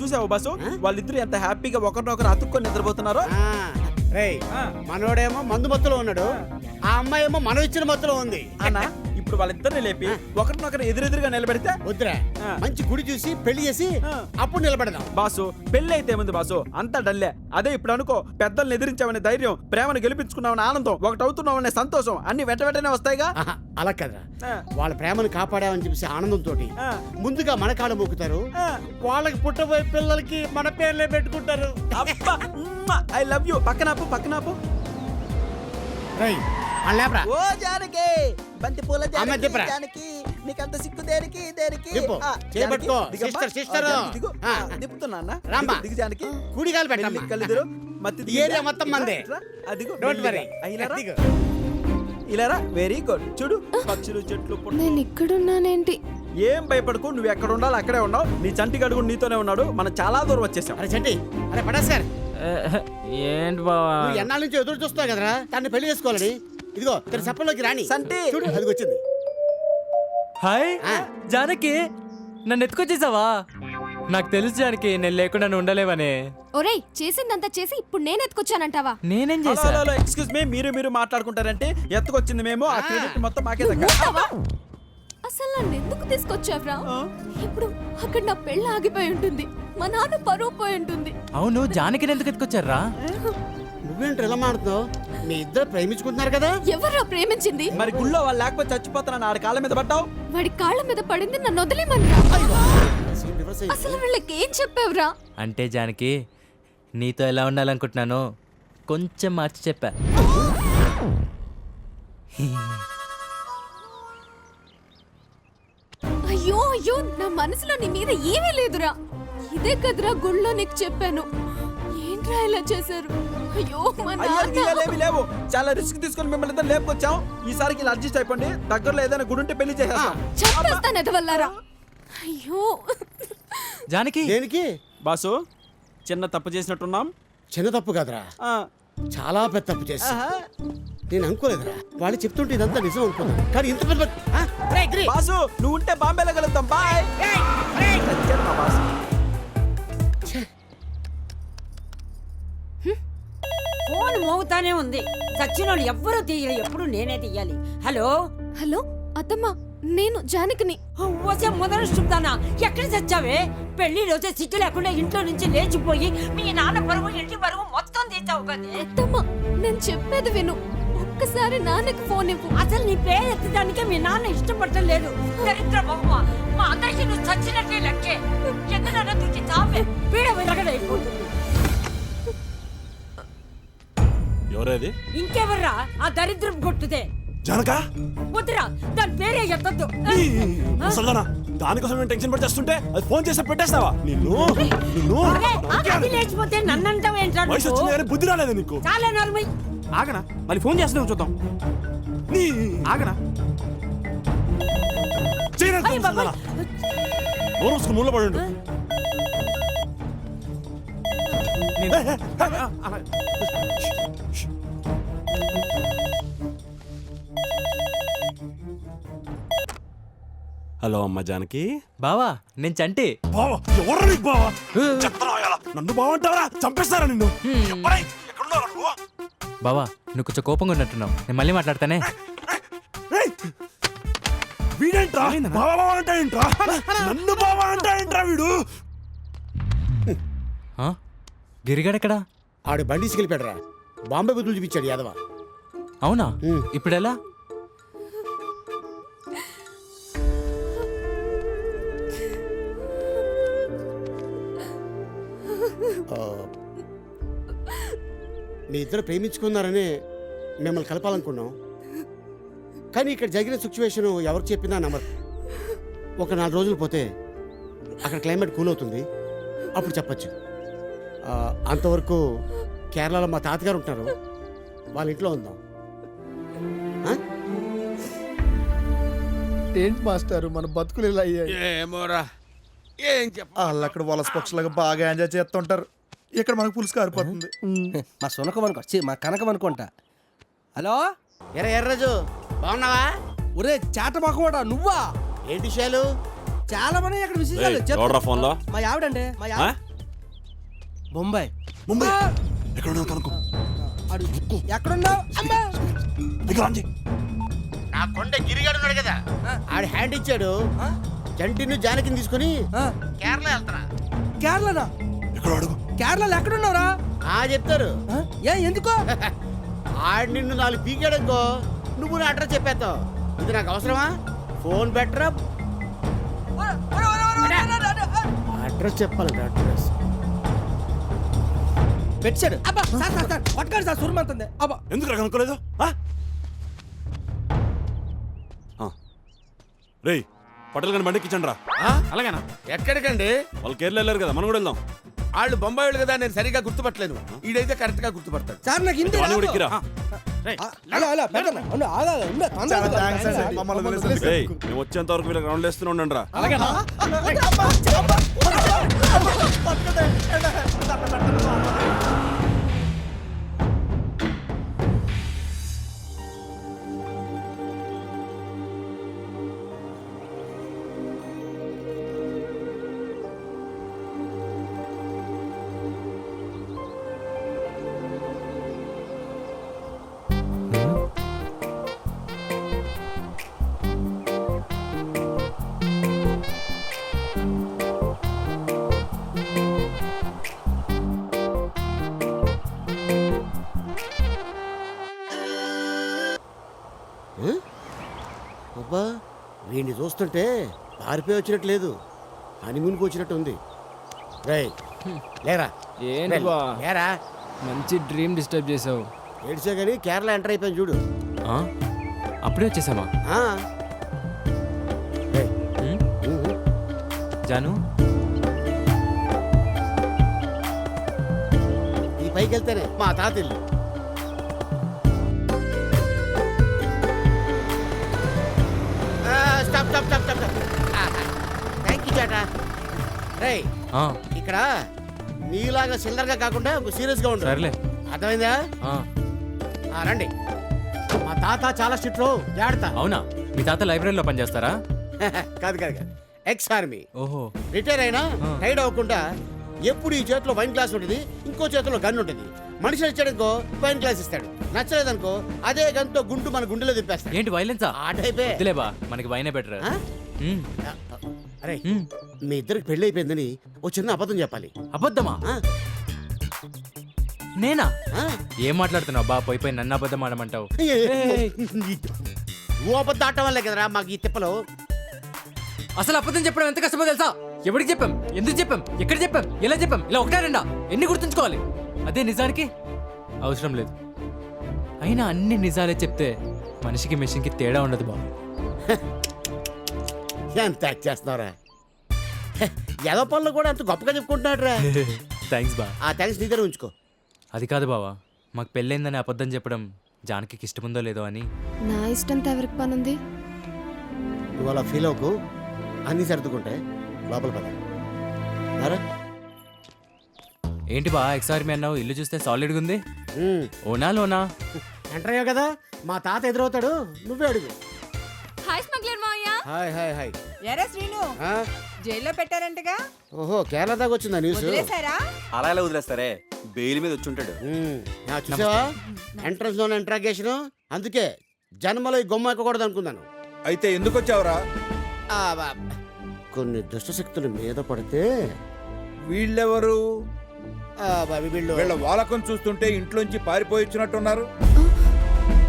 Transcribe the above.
చూసావు బాసు వాళ్ళిద్దరు ఎంత హ్యాపీగా ఒకరినొకరు అతుక్కొని నిద్రపోతున్నారో. మనోడేమో మందు మత్తులో ఉన్నాడు, ఆ అమ్మాయి ఏమో మనం ఇచ్చిన మత్తులో ఉంది. అన్న ఇప్పుడు వాళ్ళిద్దరిని లేపి ఒకరినొకరు ఎదురెదురుగా నిలబెడితే వద్దురా, మంచి గుడి చూసి పెళ్లి చేసి అప్పుడు నిలబెడదాం. బాసు పెళ్లి అయితే ఏముంది బాసు, అంతా డల్లే. అదే ఇప్పుడు అనుకో, పెద్దల్ని ఎదిరించామనే ధైర్యం, ప్రేమను గెలిపించుకున్నామనే ఆనందం, ఒకటవుతున్నామనే సంతోషం అన్ని వెంటనే వస్తాయిగా. అలా కదరా, వాళ్ళ ప్రేమను కాపాడామని చెప్పేసి ఆనందంతో ముందుగా మన కాళ్ళు మొక్కుతారు, వాళ్ళకి పుట్టబోయే పిల్లలకి మన పేర్లే పెట్టుకుంటారు. I love you. పక్కనాపు పక్కనాపు. ఓ జానకి బంతి పూల జానకి, నీకంత సిక్కు దేనికి దేనికి? దిప్పుతున్నా దిగు జానకి. కుడిగాలు పెట్టమ్మా. కలిదిరు ఏరియా మొత్తం మందే. అదిగో డోంట్ వరీ. ఇలారా. Very good. చూడు పక్షులు చెట్లు నేను ఇక్కడున్నానేంటి? ఏం భయపడకు, నువ్వు ఎక్కడ ఉండాలి అక్కడే ఉన్నావు. నీ చంటి గడుగు నీతోనే ఉన్నాడు. మనం చాలా దూరం వచ్చేసాం. అరే చంటి, అరే పడా సార్, ఏంటి బావా? నువ్వు ఎన్నాళ్ళ నుంచి ఎదురు చూస్తావు కదరా తన్ని పెళ్లి చేసుకోవాలని. ఇదిగో ఇక్కడ సప్పల్లోకి రాని సంటి. చూడు అది వచ్చింది. హాయ్ జానకి, నన్ను ఎత్తుకొచ్చేసావా? నాకు తెలుసు జానకి, నేను లేకుండా నువ్వు ఉండలేవనే. ఒరేయ్, చేసిందంతా చేసి ఇప్పుడు నేను ఎత్తుకొచ్చానంటావా? నేనేం చేశా? ఎక్స్క్యూజ్ మీ, మీరు మాట్లాడుకుంటారంటే ఎత్తుకొచ్చింది మేము. ఆ క్రెడిట్ మొత్తం మాకే దక్కాలి. అసలు నన్ను ఎందుకు తీసుకొచ్చావ్రా? ఇప్పుడు అక్కడ నా పెళ్ళి ఆగిపోయి ఉంటుంది, మా నాన్న పరువు పోయి ఉంటుంది. అవును, జానకిని ఎందుకు ఎత్తుకొచ్చారా? నువ్వేంటి ఎలా మాడుతున్నావు? మీ ఇద్దరు ప్రేమించుకుంటున్నారు కదా. ఎవరు ప్రేమించింది? మరి గుళ్ళో వాళ్ళు లేకపోతే చచ్చిపోతానని ఆడి కాళ్ళ మీద పడ్డావు. వాడి కాళ్ళ మీద పడింది నన్ను వదిలేమనిరా. అసలు వీళ్ళకి ఏం చెప్పావురా? అంటే జానకి, నీతో ఎలా ఉండాలనుకుంటున్నానో కొంచెం మార్చి చెప్పా. అయ్యో అయ్యో, నా మనసులో నీ మీద ఏమీ లేదురా. ఇదే కదరా గుళ్ళో నీకు చెప్పాను. ఏంట్రా ఇలా చేశారు? అయ్యో మా నాన్న. లేవు, చాలా రిస్క్ తీసుకొని మిమ్మల్ని ఇద్దరు లేపుకొచ్చాం. ఈసారికి ఇలా అడ్జస్ట్ అయిపోండి. దగ్గరలో ఏదైనా గుడి ఉంటే పెళ్లి చేసేస్తాం. చంపేస్తాను ఎదవల్లారా. అయ్యో జానకి దేనికి బాసు, చిన్న తప్పు చేసినట్టున్నాం. చిన్న తప్పు కాదురా, చాలా పెద్ద తప్పు చేస్తా. నేను అనుకోలేదురా, వాళ్ళు చెప్తుంటే ఇదంతా నిజం అనుకున్నాను. కానీ ఇంత పెద్ద బాసు, నువ్వు ఉంటే బాంబేలో కలుద్దాం. బాయ్. ఫోన్ మోగుతానే ఉంది. సచ్చినోళ్ళు ఎవ్వరూ తీయరు, ఎప్పుడు నేనే తీయాలి. హలో హలో అత్తమ్మ, నేను జానకిని. వచ్చే మొదలు చూపుతానా? ఎక్కడ చచ్చావే? పెళ్లి రోజే సిగ్గు లేకుండా ఇంట్లో నుంచి లేచిపోయి మీ నాన్న పరువు ఇంటి పరువు మొత్తం తీసావు కదే. అత్తమ్మ, నేను చెప్పేది విను. ఒక్కసారి నాన్నకి ఫోన్ ఇవ్వు. అసలు నీ పేరు ఎత్తడానికే మీ నాన్న ఇష్టపడటం లేదు. దరిద్ర బొమ్మ, మా అందరికీ నువ్వు చచ్చినట్టే లెక్కే. ఎందుకన్నా దూకి తాపే పీడ విరగడైపోతుంది. ఎవరేది? ఇంకెవర్రా? ఆ దరిద్రం కొట్టుదే జనక. వద్దురా, దాని పేరే ఎత్తద్దు. ముసల్దానా, దానికోసం నేను టెన్షన్ పడి చేస్తుంటే అది ఫోన్ చేసి పెట్టేస్తావా? నిన్ను లేచిపోతే నన్నంటావు ఏంట్రా? వయసు వచ్చింది కానీ బుద్ధి రాలేదు నీకు. చాలా నార్మల్. ఆగనా, మళ్ళీ ఫోన్ చేస్తున్నావు చూద్దాం. నీ ఆగనా, నోరుసుకు మూల పడి. హలో అమ్మ జానకి. బావా, నేను చంటి. బావా? ఎవరు నీకు బావా? నన్ను బావంటావరా? చంపేస్తారా నిన్ను? బావా, నువ్వు కొంచెం కోపంగా ఉన్నట్టున్నావు. నేను మళ్ళీ మాట్లాడతానే. వీడేంట్రా బావా అంటాడేంట్రా? నన్ను బావా అంటాడేంట్రా వీడు? గిరిగాడెక్కడా? ఆడు బండి తీసుకెళ్ళిపోయాడురా. బాంబే బుద్ధులు చూపించాడు యాదవ. అవునా? ఇప్పుడెలా? మీ ఇద్దరు ప్రేమించుకున్నారని మిమ్మల్ని కలపాలనుకున్నాం. కానీ ఇక్కడ జరిగిన సిచ్యువేషన్ ఎవరు చెప్పినా నమ్మరు. ఒక 4 రోజులు పోతే అక్కడ క్లైమేట్ కూల్ అవుతుంది, అప్పుడు చెప్పచ్చు. అంతవరకు కేరళలో మా తాతగారు ఉంటారు, వాళ్ళ ఇంట్లో ఉందాం. ఏంటి మాస్టారు మన బతుకులు ఇలా అయ్యాయి? ఏమోరా, ఏం చెప్ప. వాళ్ళు అక్కడ వలస పక్షులుగా బాగా ఎంజాయ్ చేస్తుంటారు, ఇక్కడ మనకు పులుసు కారిపోతుంది. మా సునకం అనుకో, మా కనకం అనుకుంటా. హలో ఎర్రరాజు, బాగున్నావా? ఒరే చాటబాకోడా, నువ్వా? ఏంటి విషయాలు? చాలా మంది అక్కడ విషయాలు ఫోన్ లో మా ఆవిడండి, బొంబాయి ముంబై ఎక్కడ ఉన్నావు కనుక్కో అడు ఎక్కడున్నావు అమ్మా దగ్గర అంజి నా కొండ గిరిగాడు ఉన్నాడు కదా ఆడు హ్యాండ్ ఇచ్చాడు జంటిని జానకిని తీసుకుని ఆ, కేరళ వెళ్తారా కేరళనా ఎక్కడ అడుగు కేరళలో ఎక్కడున్నావురా చెప్తారు ఆ, ఏ ఎందుకో ఆడు నిన్ను 4 పీకాడనుకో నువ్వు నా అడ్రస్ చెప్పేస్తావు ఇది నాకు అవసరమా ఫోన్ బెటరా అడ్రస్ చెప్పాలంటే అడ్రస్ పెట్టాడు అబ్బా సార్ సార్ సార్ పట్టుకోండి సార్ సురమంతుంది అబ్బా ఎందుకు కనుక్కోలేదు రేయ్ పటేల్ గారిని బండికి ఇచ్చండి రా అలాగేనా ఎక్కడికండి వాళ్ళు కేరళ వెళ్ళారు కదా మనం కూడా వెళ్దాం వాళ్ళు బొంబాయిలు కదా నేను సరిగా గుర్తుపట్టలేదు ఈడైతే కరెక్ట్ గా గుర్తుపడతాడు సార్ నాకు హిందీ వాడిని కూడా రాదు. ఎక్కిరా. ఆ, అలా అలా పెట్టండి ఉండు, ఆగు, ఆగు, ఉండు, తొందరగా రేయ్ మేము వచ్చేంత వరకు వీళ్ళకి రౌండ్ వేస్తూనే ఉండండి రా అబ్బా వీడిని చూస్తుంటే పారిపోయి వచ్చినట్టు లేదు హనీమూన్కి వచ్చినట్టు ఉంది రై లేరా ఏంటి బా లేరా మంచి డ్రీమ్ డిస్టర్బ్ చేసావు ఏడ్చా కానీ కేరళ ఎంటర్ అయిపోయింది చూడు అప్పుడే వచ్చేసామా ఆ. రేయ్, జాను ఈ పైకి వెళ్తేనే మా తాత ఇల్లు stop stop stop stop thank you చాటా రై ఇక్కడ నీలాగా చిల్లరగా కాకుండా సీరియస్ గా ఉండు సర్లే అర్థమైందా రండి మా తాత చాలా స్ట్రిక్ట్ జాగ్రత్త అవునా మీ తాత లైబ్రరీలో పనిచేస్తారా కాదు కాదు కాదు ఎక్స్ ఆర్మీ ఓహో రిటైర్ అయినా టైర్డ్ అవ్వకుండా ఎప్పుడు ఈ చేతిలో వైన్ గ్లాస్ ఉంటుంది ఇంకో చేతిలో గన్ ఉంటుంది మనిషి వచ్చాడనుకో వైన్ గ్లాస్ ఇస్తాడు నచ్చలేదనుకో అదే గన్తో గుంటు మన గుండెలో దింపేస్తాడు ఏంటి వైలెన్సా ఆ టైపే వద్దులేబా మనకి వైనే బెటర్ ఆ? అరే మీ ఇద్దరికి పెళ్లి అయిపోయిందని ఓ చిన్న అబద్ధం చెప్పాలి అబద్ధమా ఆ? నేనా ఆ? ఏం మాట్లాడుతున్నావు బా పోయి నన్ను అబద్ధం ఆడమంటావు నువ్వు అబద్ధం ఆడటం వల్లే కదరా మాకు ఈ తిప్పలు అసలు అబద్ధం చెప్పడం ఎంత కష్టమో తెలుసా ఎవరికి చెప్పాం ఎందుకు చెప్పాం ఎక్కడ చెప్పాం ఎలా చెప్పాం ఇలా ఒకటే రెండా ఎన్ని గుర్తుంచుకోవాలి అదే నిజానికి అవసరం లేదు అయినా అన్ని నిజాలే చెప్తే మనిషికి మెషిన్కి తేడా ఉండదు బా ఎంత యాక్ట్ చేస్తున్నావురా ఏదో పనులు కూడా అంత గొప్పగా చెప్పుకుంటున్నాడు రా థ్యాంక్స్ బా ఆ థ్యాంక్స్ నీ దగ్గర ఉంచుకో అది కాదు బావా మాకు పెళ్ళైందని అబద్ధం చెప్పడం జానకి ఇష్టముందో లేదో అని నా ఇష్టంతో ఎవరికి పనుంది నువ్వు అలా ఫీల్ అవ్వకు అన్నీ సర్దుకుంటే లోపల పద రారా. ఏంటి బా ఎక్సార్మీ అన్నావు ఇల్లు చూస్తే సాలిడ్గా ఉంది ఉమ్. ఓనా లోనా ఎంటర్ అయ్యావు కదా మా తాత ఎదురవుతాడు నువ్వే అడుగు హాయ్ స్మగ్లర్ మావయ్య హాయ్ హాయ్ హాయ్ ఎరా శ్రీను ఆ? జైల్లో పెట్టారంటగా ఓహో కేరళ దాకా వచ్చిందా న్యూస్ వదిలేశారా అలా ఎలా వదిలేస్తారే బెయిల్ మీద వచ్చి ఉంటాడు చూసావా ఎంట్రన్స్ లోనే ఇంట్రాగేషన్ అందుకే జన్మలో ఈ గొమ్మ ఎక్కకూడదు అనుకున్నాను అయితే ఎందుకు వచ్చావురా ఆ, కొన్ని దుష్టశక్తులు మీద పడితే వీళ్ళెవరు వీళ్ళు వీళ్ళ వాలకం చూస్తుంటే ఇంట్లోంచి పారిపోయి వచ్చినట్టున్నారు ఆ